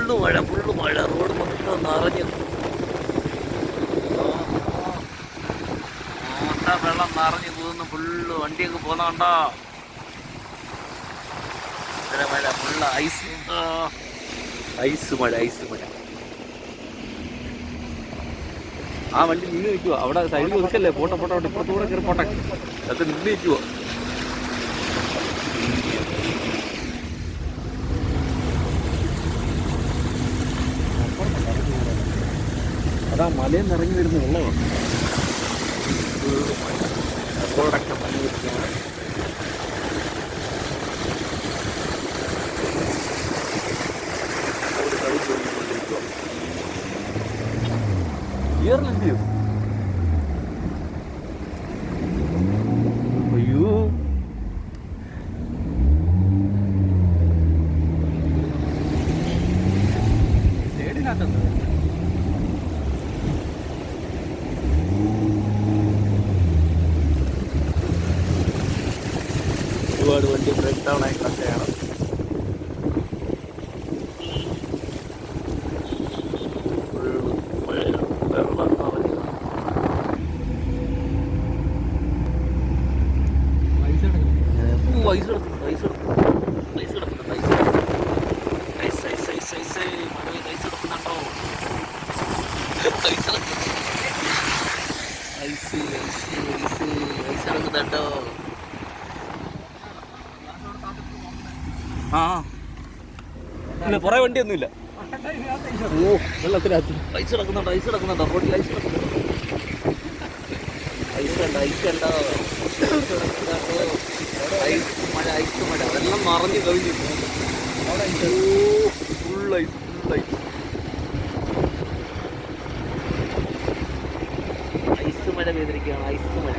Full മഴ road മൊത്തം നിറഞ്ഞു. വെള്ളം നിറഞ്ഞു പോകുന്നു. ഫുള്ള് വണ്ടിയൊക്കെ പോകുന്നുണ്ടോ? മഴ ഫുള്ള് ഐസ് മഴ. ആ വണ്ടി നിന്ന് നിൽക്കുക. അവിടെ സൈഡിൽ ഒതുക്കല്ലേ, പോട്ടെ ഇപ്പുറത്തൂടെ കയറി പോട്ടെ. അതൊക്കെ നിന്ന് നിൽക്കുക. അതാ മലയിൽ നിന്ന് ഇറങ്ങി വരുന്ന വെള്ളമാണ്. റോഡൊക്കെ മഞ്ഞിരിക്കുകയാണ്. അയ്യോ സൈഡിനകത്ത് ഒരുപാട് വണ്ടി ബ്രേക്ക് ഡൗൺ ആയി കിടക്കുകയാണ്. ഇല്ല, പുറേ വണ്ടിയൊന്നുമില്ല. ഓ, വെള്ളത്തിനകത്ത് ഐസ് കിടക്കുന്നുണ്ടോ? റോഡിൽ ഐസ് കിടക്കുന്നുണ്ടോ? മഴ അതെല്ലാം നിറഞ്ഞു കവിഞ്ഞു. Full ice. ഐസ് മഴ പെയ്തിരിക്കുകയാണ്. ഐസ് മഴ.